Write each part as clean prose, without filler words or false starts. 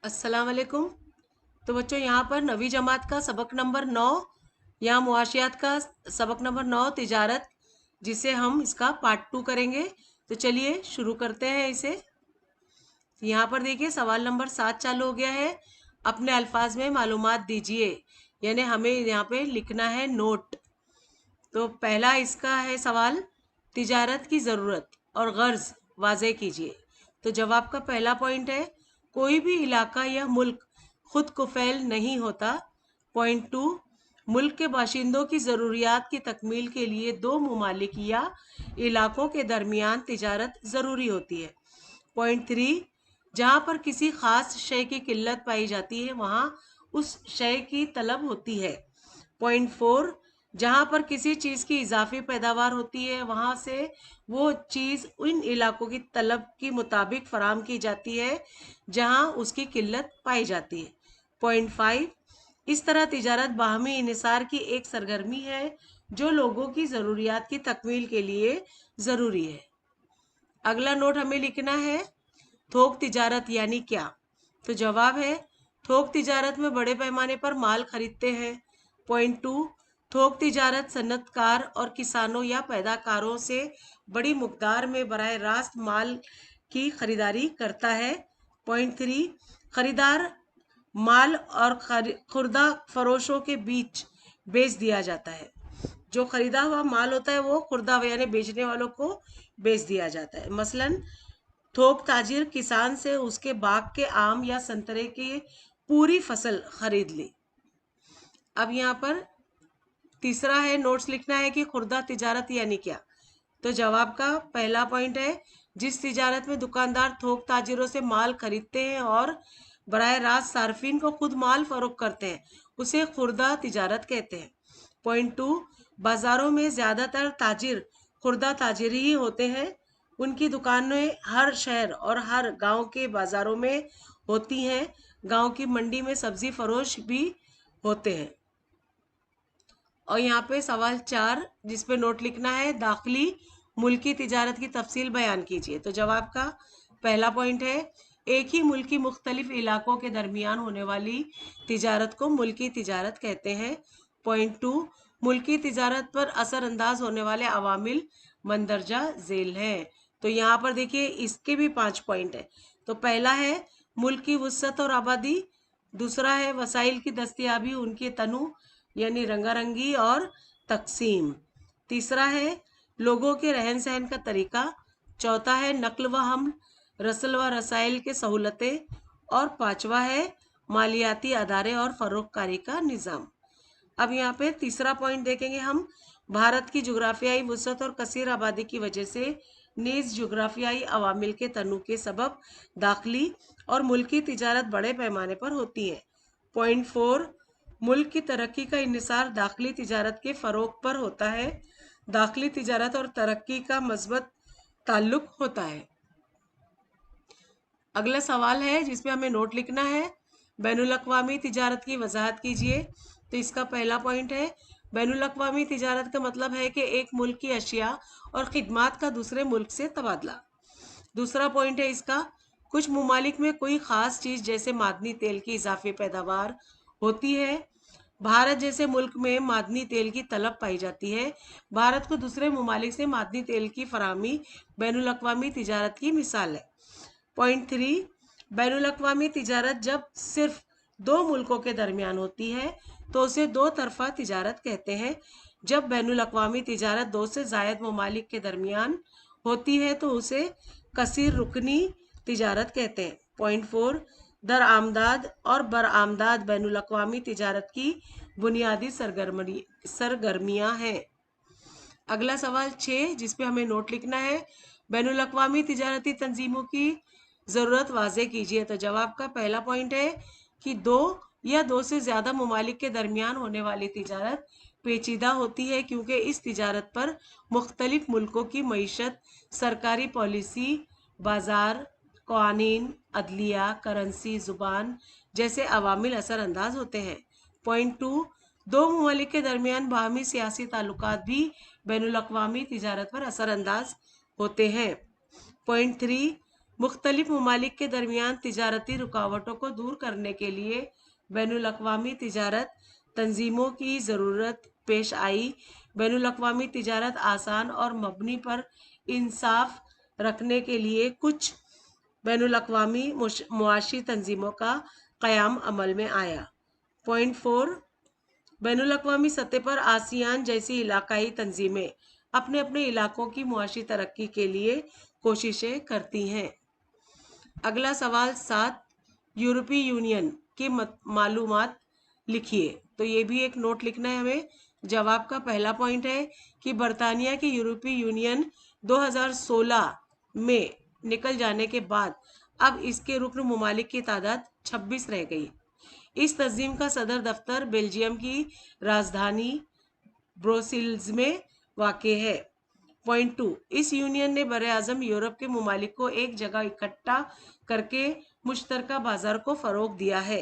अस्सलाम वालेकुम। तो बच्चों यहाँ पर नवी जमात का सबक नंबर 9 या मुआशियात का सबक नंबर 9 तिजारत, जिसे हम इसका पार्ट 2 करेंगे। तो चलिए शुरू करते हैं इसे। यहाँ पर देखिए सवाल नंबर 7 चालू हो गया है। अपने अल्फाज में मालूमात दीजिए, यानी हमें यहाँ पे लिखना है नोट। तो पहला इसका है सवाल, तिजारत की ज़रूरत और गर्ज वाज़े कीजिए। तो जवाब का पहला पॉइंट है, कोई भी इलाका या मुल्क खुद कुफैल नहीं होता। पॉइंट 2, मुल्क के बाशिंदों की ज़रूरियात की तकमील के लिए दो ममालिक या इलाकों के दरमियान तिजारत ज़रूरी होती है। पॉइंट 3, जहाँ पर किसी ख़ास शय की किल्लत पाई जाती है वहाँ उस शय की तलब होती है। पॉइंट 4, जहाँ पर किसी चीज़ की इजाफी पैदावार होती है वहाँ से वो चीज़ उन इलाकों की तलब के मुताबिक फराम की जाती है जहाँ उसकी किल्लत पाई जाती है। पॉइंट 5, इस तरह तिजारत बाहमी इन्हिसार की एक सरगर्मी है जो लोगों की ज़रूरियात की तकमील के लिए ज़रूरी है। अगला नोट हमें लिखना है, थोक तिजारत यानी क्या। तो जवाब है, थोक तिजारत में बड़े पैमाने पर माल खरीदते हैं। पॉइंट 2, थोक तिजारत सन्नतकार और किसानों या पैदाकारों से बड़ी मकदार में बराह रास्त माल की खरीदारी करता है। पॉइंट 3, खरीदार माल और खुर्दा फरोशों के बीच बेच दिया जाता है। जो खरीदा हुआ माल होता है वो खुर्दा यानी बेचने वालों को बेच दिया जाता है। मसलन थोक ताजिर किसान से उसके बाग के आम या संतरे की पूरी फसल खरीद ली। अब यहाँ पर तीसरा है, नोट्स लिखना है कि खुर्दा तिजारत यानी क्या। तो जवाब का पहला पॉइंट है, जिस तिजारत में दुकानदार थोक ताजिरों से माल खरीदते हैं और बराह रास्त सार्फिन को खुद माल फरोख्त करते हैं उसे खुर्दा तिजारत कहते हैं। पॉइंट 2, बाजारों में ज़्यादातर ताजिर खुर्दा ताजिर ही होते हैं। उनकी दुकानें हर शहर और हर गांव के बाज़ारों में होती हैं। गांव की मंडी में सब्ज़ी फरोश भी होते हैं। और यहाँ पे सवाल 4 जिस पे नोट लिखना है, दाखिली मुल्की तिजारत की तफसील बयान कीजिए। तो जवाब का पहला पॉइंट है, एक ही मुल्क की मुख्तलिफ इलाकों के दरमियान होने वाली तिजारत को मुल्की तिजारत कहते हैं। पॉइंट 2, मुल्की तिजारत पर असरअंदाज होने वाले अवामिल मंदरजा झेल हैं। तो यहाँ पर देखिए इसके भी 5 पॉइंट है। तो पहला है मुल्क की वुसअत और आबादी, दूसरा है वसाइल की दस्तियाबी, उनके तनु यानी रंगारंगी और तकसीम, तीसरा है लोगों के रहन सहन का तरीका, चौथा है नकल व हमल, रसल व रसाइल के सहूलतें, और पांचवा है मालियाती अदारे और फरोख्तकारी का निज़ाम। अब यहाँ पे तीसरा पॉइंट देखेंगे हम, भारत की जुग्राफियाई वसअत और कसीर आबादी की वजह से नीज जुग्राफियाई अवामिल के तनु के सबब दाखिली और मुल्की तिजारत बड़े पैमाने पर होती है। पॉइंट 4, मुल्क की तरक्की का इन्हिसार दाखिली तिजारत के फ़रोग पर होता है। दाखिली तिजारत और तरक्की का मज़बूत ताल्लुक होता है। अगला सवाल है जिसमें हमें नोट लिखना है, बैनुल अक़वामी तिजारत की वजाहत कीजिए। तो इसका पहला पॉइंट है, बैनुल अक़वामी तिजारत का मतलब है कि एक मुल्क की अशिया और ख़िदमात का दूसरे मुल्क से तबादला। दूसरा पॉइंट है इसका, कुछ ममालिक में कोई ख़ास चीज़ जैसे मादनी तेल की इजाफी पैदावार होती है। भारत जैसे मुल्क में मादनी तेल की तलब पाई जाती है। भारत को दूसरे ममालिक से मादनी तेल की फराहमी बैनुल अक़वामी तिजारत की मिसाल है। पॉइंट 3, बैनुल अक़वामी तिजारत जब सिर्फ दो मुल्कों के दरमियान होती है तो उसे दो तरफ़ा तिजारत कहते हैं। जब बैनुल अक़वामी तिजारत दो से ज़ायद ममालिक के दरमियान होती है तो उसे कसीर रुकनी तिजारत कहते हैं। पॉइंट 4, दरआमदाद और बरआमदाद बैनुल अक़वामी तिजारत की बुनियादी सरगर्मियाँ हैं। अगला सवाल 6 जिस पे हमें नोट लिखना है, बैनुल अक़वामी तिजारती तंजीमों की ज़रूरत वाज़े कीजिए। तो जवाब का पहला पॉइंट है कि दो या दो से ज़्यादा ममालिक के दरमियान होने वाली तिजारत पेचीदा होती है, क्योंकि इस तिजारत पर मुख्तलिफ मुल्कों की मईशत, सरकारी पॉलिसी, बाज़ार, क़वानीन, अदलिया, करेंसी, ज़ुबान जैसे अवामिल असरअंदाज होते हैं। पॉइंट 2, दो ममालिक के दरमियान बाहमी सियासी ताल्लुकात भी बैनुल अक़वामी तिजारत पर असरअंदाज होते हैं। पॉइंट 3, मुख्तलिफ ममालिक के दरमियान तिजारती रुकावटों को दूर करने के लिए बैनुल-अक़वामी तिजारत तंजीमों की ज़रूरत पेश आई। बैनुल-अक़वामी तिजारत आसान और मबनी पर इंसाफ रखने के लिए कुछ बैनुल-अक़वामी मुआशी तंजीमों का क़याम अमल में आया। पॉइंट 4, बैनुल-अक़वामी सतह पर आसियान जैसी इलाकाई तंजीमें अपने अपने इलाकों की मुआशी तरक्की के लिए कोशिशें करती हैं। अगला सवाल 7, यूरोपीय यूनियन की मालूमात लिखिए। तो ये भी एक नोट लिखना है हमें। जवाब का पहला पॉइंट है कि बरतानिया के यूरोपीय यूनियन 2016 में निकल जाने के बाद अब इसके रुकन ममालिक की तादाद 26 रह गई। इस तंजीम का सदर दफ्तर बेल्जियम की राजधानी ब्रुसेल्स में वाक़ है। पॉइंट 2, इस यूनियन ने बरे-आज़म यूरोप के ममालिक को एक जगह इकट्ठा करके मुश्तरका बाजार को फ़रोग दिया है।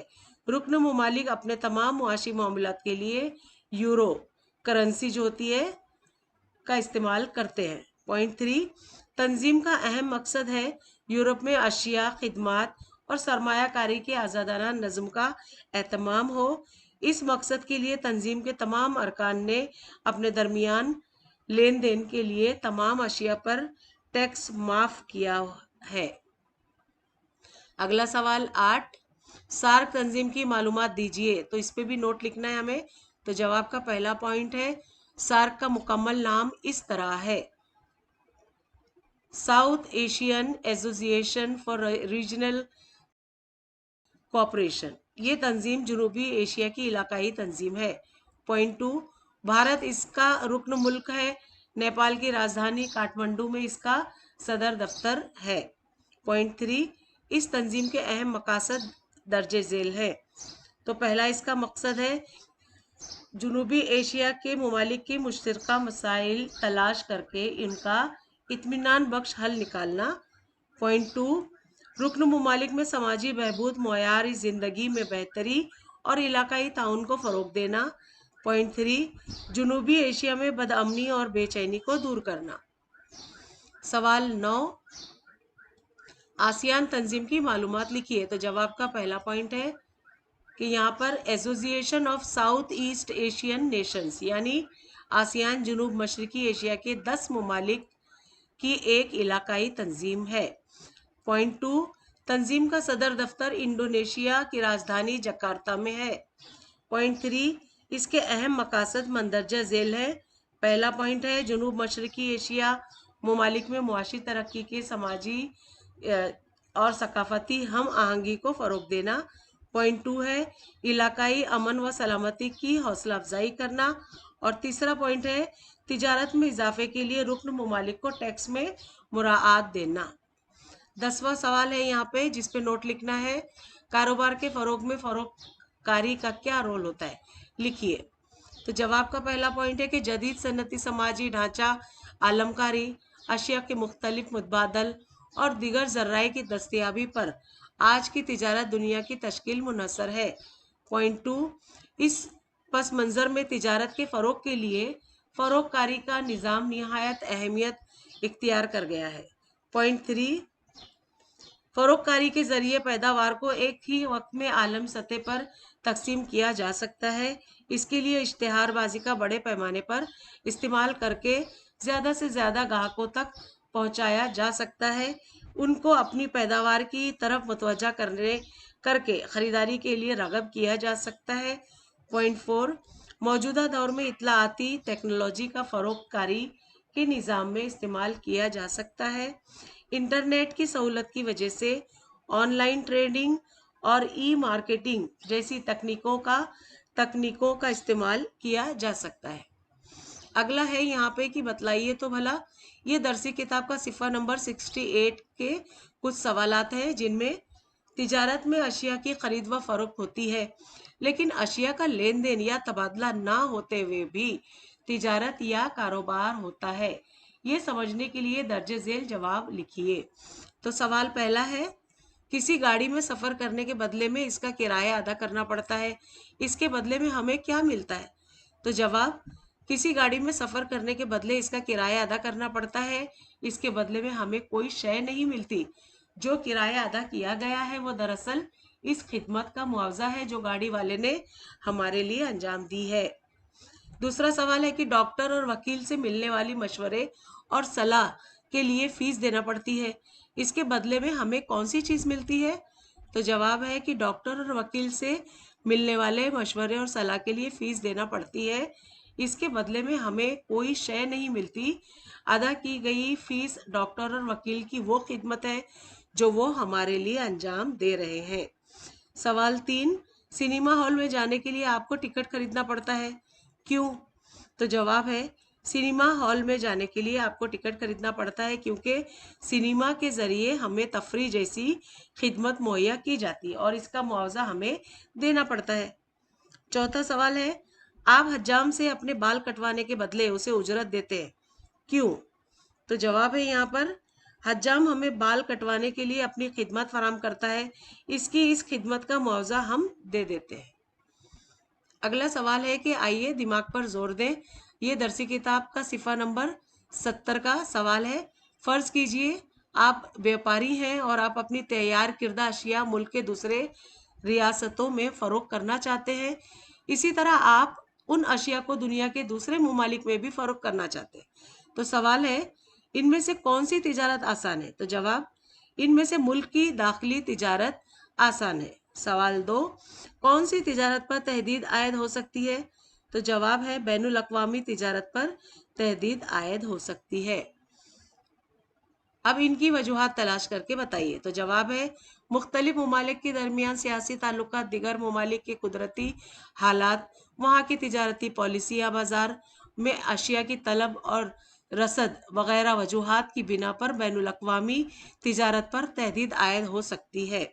रुकन ममालिक अपने तमाम मुआशी मामलात के लिए यूरो करेंसी जो होती है का इस्तेमाल करते हैं। पॉइंट 3, तंजीम का अहम मकसद है यूरोप में अशिया, खिदमात और सरमायाकारी के आज़ादाना नज़्म का एहतमाम हो। इस मकसद के लिए तंजीम के तमाम अरकान ने अपने दरमियान लेन देन के लिए तमाम अशिया पर टैक्स माफ़ किया है। अगला सवाल 8, सार्क तंजीम की मालूमात दीजिए। तो इस पे भी नोट लिखना है हमें। तो जवाब का पहला पॉइंट है, सार्क का मुकम्मल नाम इस तरह है, south Asian association for regional cooperation. ये तंजीम जनूबी एशिया की इलाकाई तंजीम है। पॉइंट 2, भारत इसका रुकन मुल्क है। नेपाल की राजधानी काठमांडू में इसका सदर दफ्तर है। पॉइंट 3, इस तंजीम के अहम मकासद दर्जे झेल है। तो पहला इसका मकसद है जनूबी एशिया के ममालिक की मुश्तरका मसाइल तलाश करके इनका इत्मीनान बख्श हल निकालना। पॉइंट 2, रुकन ममालिक में समाजी बहबूद, मुआर ज़िंदगी में बेहतरी और इलाकाई ताउन को फ़रोग देना। पॉइंट 3, जनूबी एशिया में बदअमनी और बेचैनी को दूर करना। सवाल 9, आसियान तंजीम की मालूमात लिखिए। तो जवाब का पहला पॉइंट है कि यहाँ पर association of south east Asian Nations यानी आसियान जनूब मशरकी एशिया के 10 ममालिक की एक इलाकाई तंजीम है। पॉइंट 2, तंजीम का सदर दफ्तर इंडोनेशिया की राजधानी जकार्ता में है। पॉइंट 3, इसके अहम मकासद मंदरजा झेल है। पहला पॉइंट है जनूब मशरकी एशिया ममालिक में मुआशी तरक्की के समाजी और सकाफती हम आहंगी को फ़रोग देना। पॉइंट 2 है इलाकाई अमन व सलामती की हौसला अफजाई करना। और तीसरा पॉइंट है तिजारत में इजाफे के लिए रुकन ममालिक को टैक्स में मुराआत देना। 10वां सवाल है यहाँ पे जिस पे नोट लिखना है, कारोबार के फ़रोग में फ़रोगकारी का क्या रोल होता है, लिखिए। तो जवाब का पहला पॉइंट है कि जदीद सन्नती समाजी ढांचा, आलमकारी, अशिया के मुख्तलिफ मुतबादल और दीगर ज़राए की दस्तयाबी पर आज की तिजारत दुनिया की तश्कील मुनहसर है। पॉइंट 2, इस पस मंज़र में तिजारत के फ़रोग के लिए फ़रोगकारी का निज़ाम निहायत अहमियत इख्तियार कर गया है। पॉइंट 3, फ़रोगकारी के ज़रिए पैदावार को एक ही वक्त में आलम सतह पर तकसीम किया जा सकता है। इसके लिए इश्तिहारबाजी का बड़े पैमाने पर इस्तेमाल करके ज़्यादा से ज़्यादा ग्राहकों तक पहुंचाया जा सकता है। उनको अपनी पैदावार की तरफ मुतवज्जा करके ख़रीदारी के लिए राग़िब किया जा सकता है। पॉइंट 4, मौजूदा दौर में इत्तलाआती टेक्नोलॉजी का फ़रोगकारी के निज़ाम में इस्तेमाल किया जा सकता है। इंटरनेट की सहूलत की वजह से ऑनलाइन ट्रेडिंग और ई मार्केटिंग जैसी तकनीकों का इस्तेमाल किया जा सकता है। अगला है यहाँ पे कि बतलाइए तो भला, ये दरसी किताब का सिफ़ा नंबर 68 के कुछ सवालात हैं जिनमें तिजारत में अशिया की ख़रीद व फ़रोख्त होती है, लेकिन अशिया का लेन देन या तबादला ना होते हुए भी तिजारत या कारोबार होता है। ये समझने के लिए दर्जे झेल जवाब लिखिए। तो सवाल पहला है, किसी गाड़ी में सफ़र करने के बदले में इसका किराया अदा करना पड़ता है, इसके बदले में हमें क्या मिलता है? तो जवाब, किसी गाड़ी में सफ़र करने के बदले इसका किराया अदा करना पड़ता है, इसके बदले में हमें कोई शय नहीं मिलती। जो किराया अदा किया गया है वो दरअसल इस खिदमत का मुआवजा है जो गाड़ी वाले ने हमारे लिए अंजाम दी है। दूसरा सवाल है कि डॉक्टर और वकील से मिलने वाली मशवरे और सलाह के लिए फीस देना पड़ती है, इसके बदले में हमें कौन सी चीज मिलती है? तो जवाब है कि डॉक्टर और वकील से मिलने वाले मशवरे और सलाह के लिए फीस देना पड़ती है, इसके बदले में हमें कोई शय नहीं मिलती। अदा की गई फीस डॉक्टर और वकील की वो खिदमत है जो वो हमारे लिए अंजाम दे रहे हैं। सवाल 3, सिनेमा हॉल में जाने के लिए आपको टिकट खरीदना पड़ता है, क्यों? तो जवाब है सिनेमा हॉल में जाने के लिए आपको टिकट खरीदना पड़ता है क्योंकि सिनेमा के जरिए हमें तफरीह जैसी खिदमत मुहैया की जाती है और इसका मुआवजा हमें देना पड़ता है। चौथा सवाल है, आप हज्जाम से अपने बाल कटवाने के बदले उसे उजरत देते हैं, क्यों? तो जवाब है यहाँ पर हज्जाम हमें बाल कटवाने के लिए अपनी खिदमत फराम करता है, इसकी इस खिदमत का मुआवजा हम दे देते हैं। अगला सवाल है कि आइए दिमाग पर जोर दें। ये दरसी किताब का सिफा नंबर 70 का सवाल है। फर्ज कीजिए आप व्यापारी हैं और आप अपनी तैयार किरदा अशिया मुल्क के दूसरे रियासतों में फरोख्त करना चाहते हैं। इसी तरह आप उन अशिया को दुनिया के दूसरे ममालिक में भी फरोख्त करना चाहते हैं। तो सवाल है इनमें से कौन सी तिजारत आसान है? तो जवाब इनमें से मुल्क की दाखिली तिजारत आसान है। सवाल 2, कौन सी तिजारत पर तहदीद आयद हो सकती है? तो जवाब है बैनुल अक़वामी तिजारत पर तहदीद आयद हो सकती है। अब इनकी वजूहात तलाश करके बताइए। तो जवाब है मुख्तलिफ ममालिक के दरमियान सियासी ताल्लुकात, दिगर ममालिक के कुदरती हालात, वहाँ की तिजारती पॉलिसियाँ, बाजार में अशिया की तलब और रसद वगैरह वजूहात की बिना पर बैनुल अक़वामी तिजारत पर तहदीद आयद हो सकती है।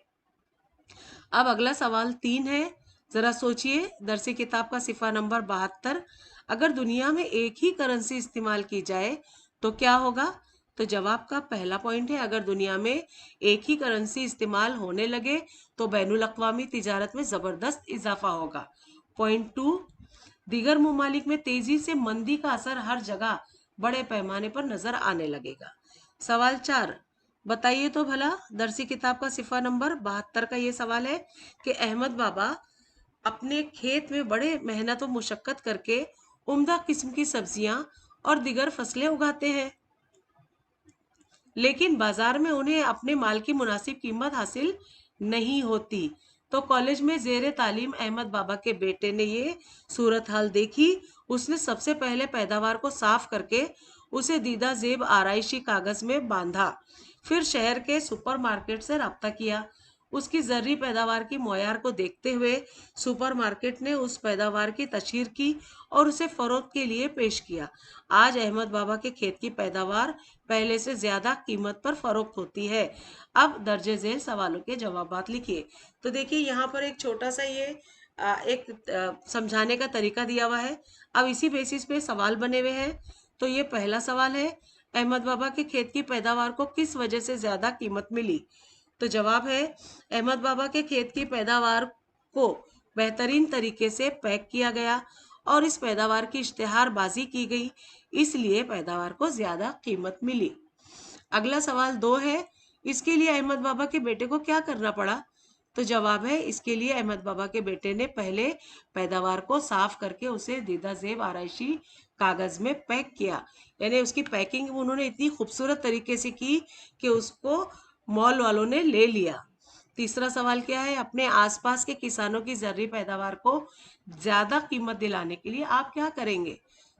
अब अगला सवाल 3 है, जरा सोचिए। दरसी किताब का सिफा नंबर 72, अगर दुनिया में एक ही करेंसी इस्तेमाल की जाए तो क्या होगा? तो जवाब का पहला पॉइंट है अगर दुनिया में एक ही करेंसी इस्तेमाल होने लगे तो बैनुल अक़वामी तिजारत में जबरदस्त इजाफा होगा। पॉइंट 2, दीगर ममालिक में तेजी से मंदी का असर हर जगह बड़े पैमाने पर नजर आने लगेगा। सवाल 4, बताइए तो भला दरसी किताब का सिफा नंबर 72 का ये सवाल है कि अहमद बाबा अपने खेत में बड़े मेहनत और मुशक्कत करके उम्दा किस्म की सब्जियां और दिगर फसलें उगाते हैं, लेकिन बाजार में उन्हें अपने माल की मुनासिब कीमत हासिल नहीं होती। तो कॉलेज में जेर तालीम अहमद बाबा के बेटे ने ये सूरत हाल देखी। उसने सबसे पहले पैदावार को साफ करके उसे दीदा जेब आराइशी कागज में बांधा, फिर शहर के सुपरमार्केट से रब्ता किया। उसकी जर्री पैदावार की मयार को देखते हुए सुपरमार्केट ने उस पैदावार की तशहीर की और उसे फरोख्त के लिए पेश किया। आज अहमद बाबा के खेत की पैदावार पहले से ज्यादा कीमत पर फरोख्त होती है। अब दर्जे झेल सवालों के जवाबात लिखिए। तो देखिए यहाँ पर एक छोटा सा ये समझाने का तरीका दिया हुआ है। अब इसी बेसिस पे सवाल बने हुए हैं। तो ये पहला सवाल है, अहमद बाबा के खेत की पैदावार को किस वजह से ज्यादा कीमत मिली? तो जवाब है अहमद बाबा के खेत की पैदावार को बेहतरीन तरीके से पैक किया गया और इस पैदावार की इश्तिहारबाजी की गई, इसलिए पैदावार को ज्यादा कीमत मिली। अगला सवाल 2 है, इसके लिए अहमद बाबा के बेटे को क्या करना पड़ा? तो जवाब है इसके लिए अहमद बाबा के बेटे ने पहले पैदावार को साफ करके उसे दीदा जेब आराइशी कागज में पैक किया, यानी उसकी पैकिंग उन्होंने इतनी खूबसूरत तरीके से की कि उसको मॉल वालों ने ले लिया। तीसरा सवाल क्या है, अपने आसपास के किसानों की जर्री पैदावार को ज्यादा कीमत दिलाने के लिए आप क्या करेंगे?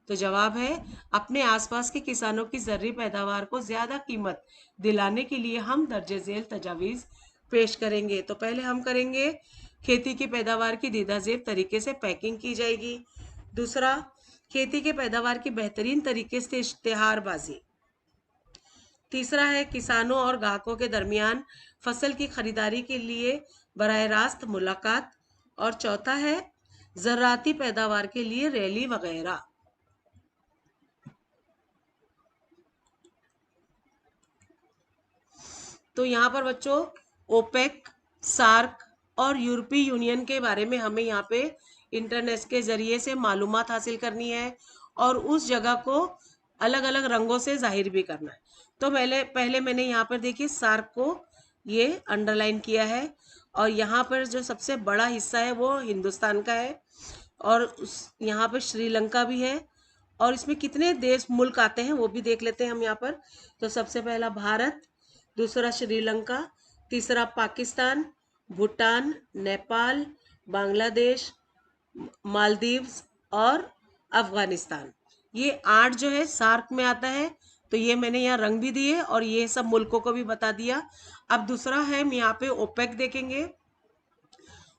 तो जवाब है अपने आसपास के किसानों की जर्री पैदावार को ज्यादा कीमत दिलाने के लिए हम दर्जे झेल तजावीज पेश करेंगे। तो पहले हम करेंगे खेती की पैदावार की दीदा जेब तरीके से पैकिंग की जाएगी। दूसरा, खेती के पैदावार की बेहतरीन तरीके से इश्तिहारबाजी। तीसरा है किसानों और ग्राहकों के दरमियान फसल की खरीदारी के लिए बराह रास्त मुलाकात। और चौथा है ज़राअती पैदावार के लिए रैली वगैरह। तो यहाँ पर बच्चों ओपेक, सार्क और यूरोपीय यूनियन के बारे में हमें यहाँ पे इंटरनेट के जरिए से मालूमात हासिल करनी है और उस जगह को अलग अलग रंगों से जाहिर भी करना है। तो पहले मैंने यहाँ पर देखिए सार्क को ये अंडरलाइन किया है। और यहाँ पर जो सबसे बड़ा हिस्सा है वो हिंदुस्तान का है, और उस यहाँ पर श्रीलंका भी है। और इसमें कितने देश मुल्क आते हैं वो भी देख लेते हैं हम यहाँ पर। तो सबसे पहला भारत, दूसरा श्रीलंका, तीसरा पाकिस्तान, भूटान, नेपाल, बांग्लादेश, मालदीव्स और अफगानिस्तान। ये 8 जो है सार्क में आता है। तो ये मैंने यहाँ रंग भी दिए और ये सब मुल्कों को भी बता दिया। अब दूसरा है, हम यहाँ पे ओपेक देखेंगे।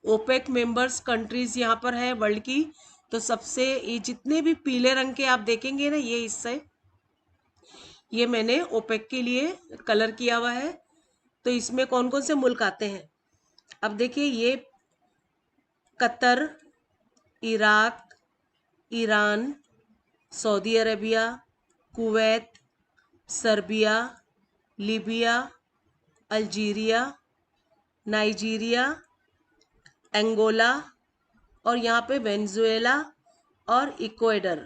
ओपेक मेंबर्स कंट्रीज यहाँ पर है वर्ल्ड की। तो सबसे ये जितने भी पीले रंग के आप देखेंगे ना, ये हिस्से, ये मैंने ओपेक के लिए कलर किया हुआ है। तो इसमें कौन कौन से मुल्क आते हैं, अब देखिए, ये Qatar, Iraq, Iran, Saudi Arabia, Kuwait, Serbia, Libya, Algeria, Nigeria, Angola, और यहाँ पे वेनेजुएला और इक्वेडर।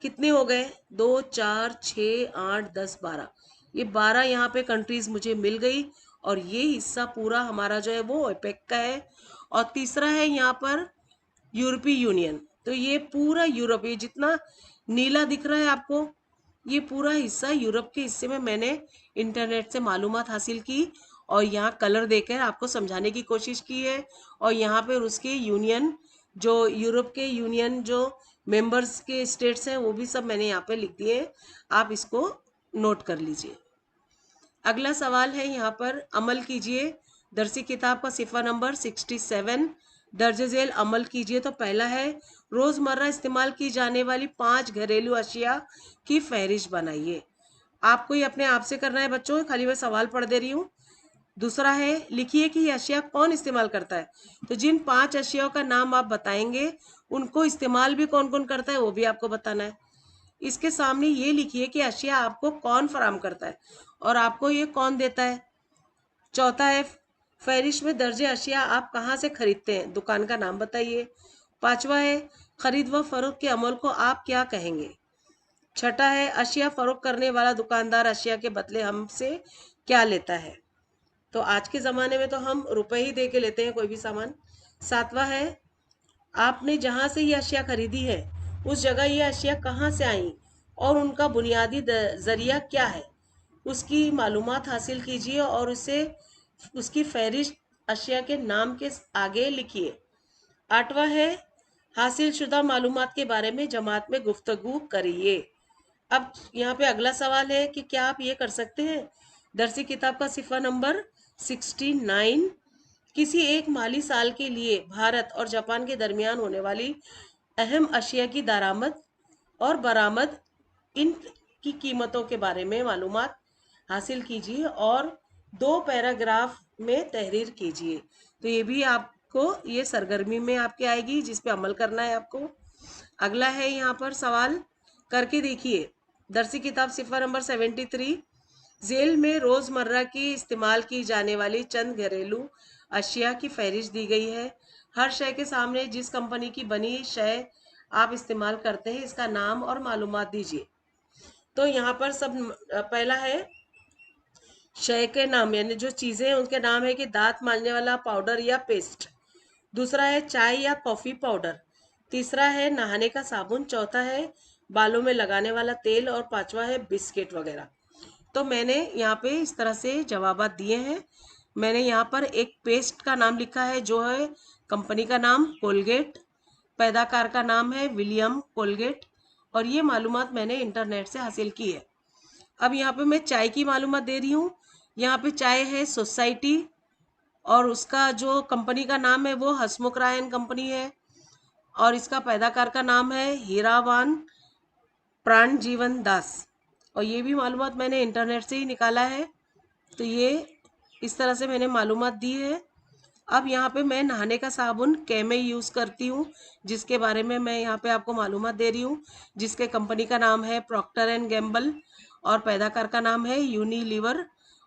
कितने हो गए, 2 4 6 8 10 12। ये 12 यहाँ पे कंट्रीज मुझे मिल गई। और ये हिस्सा पूरा हमारा जो है वो ओपेक का है। और तीसरा है यहाँ पर यूरोपीय यूनियन। तो ये पूरा यूरोप, ये जितना नीला दिख रहा है आपको, ये पूरा हिस्सा यूरोप के हिस्से में मैंने इंटरनेट से मालूमात हासिल की और यहाँ कलर देकर आपको समझाने की कोशिश की है। और यहाँ पे उसके यूनियन, जो यूरोप के यूनियन जो मेंबर्स के स्टेट्स हैं, वो भी सब मैंने यहाँ पे लिख दिए हैं। आप इसको नोट कर लीजिए। अगला सवाल है यहाँ पर, अमल कीजिए। दरसी किताब का सिफ़ा नंबर 67 दर्ज झेल अमल कीजिए। तो पहला है, रोज़मर्रा इस्तेमाल की जाने वाली 5 घरेलू अशिया की फहरिस्त बनाइए। आपको ये अपने आप से करना है बच्चों, खाली मैं सवाल पढ़ दे रही हूँ। दूसरा है, लिखिए कि ये अशिया कौन इस्तेमाल करता है। तो जिन 5 अशियाओं का नाम आप बताएंगे, उनको इस्तेमाल भी कौन कौन करता है वो भी आपको बताना है। इसके सामने ये लिखिए कि अशिया आपको कौन फराम करता है और आपको ये कौन देता है। चौथा है, फहरिस्त में दर्ज अशिया आप कहाँ से खरीदते हैं, दुकान का नाम बताइए। पांचवा है, खरीद व फरोख्त के अमल को आप क्या कहेंगे। छठा है, अशिया फरोख्त करने वाला दुकानदार अशिया के बदले हमसे क्या लेता है। तो आज के ज़माने में तो हम रुपए ही दे के लेते हैं कोई भी सामान। सातवां है, आपने जहाँ से ये अशिया खरीदी है उस जगह ये अशिया कहाँ से आई और उनका बुनियादी ज़रिया क्या है, उसकी मालूमात हासिल कीजिए और उसे उसकी फहरिस्त अशिया के नाम के आगे लिखिए। आठवां है, हासिल शुदा मालूमात के बारे में जमात में गुफ्तगू करिए। अब यहाँ पे अगला सवाल है कि क्या आप ये कर सकते हैं। दरसी किताब का सिफ़ा नंबर 69, किसी एक माली साल के लिए भारत और जापान के दरमियान होने वाली अहम अशिया की दरामद और बरामद, इन की कीमतों के बारे में मालूमात हासिल कीजिए और 2 पैराग्राफ में तहरीर कीजिए। तो ये भी आपको ये सरगर्मी में आपके आएगी, जिस पे अमल करना है आपको। अगला है यहाँ पर सवाल, करके देखिए। दरसी किताब सिफ़ा नंबर 73 झेल में रोज़मर्रा की इस्तेमाल की जाने वाली चंद घरेलू अशिया की फहरिस्त दी गई है। हर शय के सामने जिस कंपनी की बनी शय आप इस्तेमाल करते हैं, इसका नाम और मालूमात दीजिए। तो यहाँ पर सब, पहला है शय के नाम, यानी जो चीज़ें हैं उनके नाम है कि दांत मांजने वाला पाउडर या पेस्ट। दूसरा है चाय या कॉफ़ी पाउडर। तीसरा है नहाने का साबुन। चौथा है बालों में लगाने वाला तेल। और पांचवा है बिस्किट वगैरह। तो मैंने यहाँ पे इस तरह से जवाबात दिए हैं। मैंने यहाँ पर एक पेस्ट का नाम लिखा है, जो है कंपनी का नाम कोलगेट, पैदाकार का नाम है विलियम कोलगेट, और ये मालूमात मैंने इंटरनेट से हासिल की है। अब यहाँ पे मैं चाय की मालूमात दे रही हूँ। यहाँ पे चाय है सोसाइटी, और उसका जो कंपनी का नाम है वो हसमुख रायन कंपनी है, और इसका पैदाकार का नाम है हीरावान प्राण जीवन दास। और ये भी मालूमात मैंने इंटरनेट से ही निकाला है। तो ये इस तरह से मैंने मालूमात दी है। अब यहाँ पे मैं नहाने का साबुन कैमे यूज़ करती हूँ, जिसके बारे में मैं यहाँ पे आपको मालूमात दे रही हूँ, जिसके कंपनी का नाम है प्रॉक्टर एंड गैम्बल और पैदाकार का नाम है यूनिलीवर।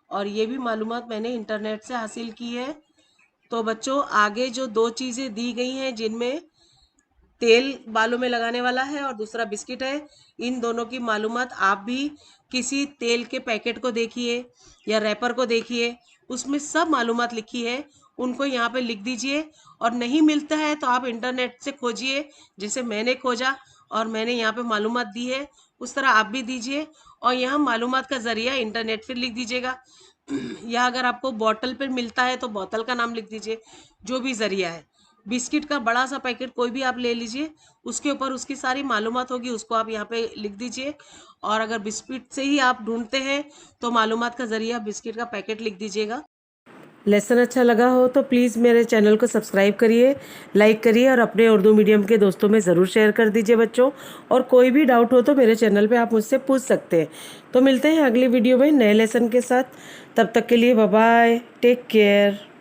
और ये भी मालूमात मैंने इंटरनेट से हासिल की है। तो बच्चों, आगे जो 2 चीज़ें दी गई हैं, जिनमें तेल बालों में लगाने वाला है और दूसरा बिस्किट है, इन दोनों की मालूमात आप भी किसी तेल के पैकेट को देखिए या रैपर को देखिए, उसमें सब मालूमात लिखी है, उनको यहाँ पे लिख दीजिए। और नहीं मिलता है तो आप इंटरनेट से खोजिए, जैसे मैंने खोजा और मैंने यहाँ पे मालूमात दी है, उस तरह आप भी दीजिए। और यहाँ मालूमात का ज़रिया इंटरनेट फिर लिख दीजिएगा या अगर आपको बॉटल पे मिलता है तो बोतल का नाम लिख दीजिए, जो भी ज़रिया है। बिस्किट का बड़ा सा पैकेट कोई भी आप ले लीजिए, उसके ऊपर उसकी सारी मालूमात होगी, उसको आप यहाँ पे लिख दीजिए। और अगर बिस्किट से ही आप ढूंढते हैं तो मालूमात का ज़रिया बिस्किट का पैकेट लिख दीजिएगा। लेसन अच्छा लगा हो तो प्लीज़ मेरे चैनल को सब्सक्राइब करिए, लाइक करिए और अपने उर्दू मीडियम के दोस्तों में ज़रूर शेयर कर दीजिए बच्चों। और कोई भी डाउट हो तो मेरे चैनल पे आप मुझसे पूछ सकते हैं। तो मिलते हैं अगली वीडियो में नए लेसन के साथ। तब तक के लिए बाय बाय, टेक केयर।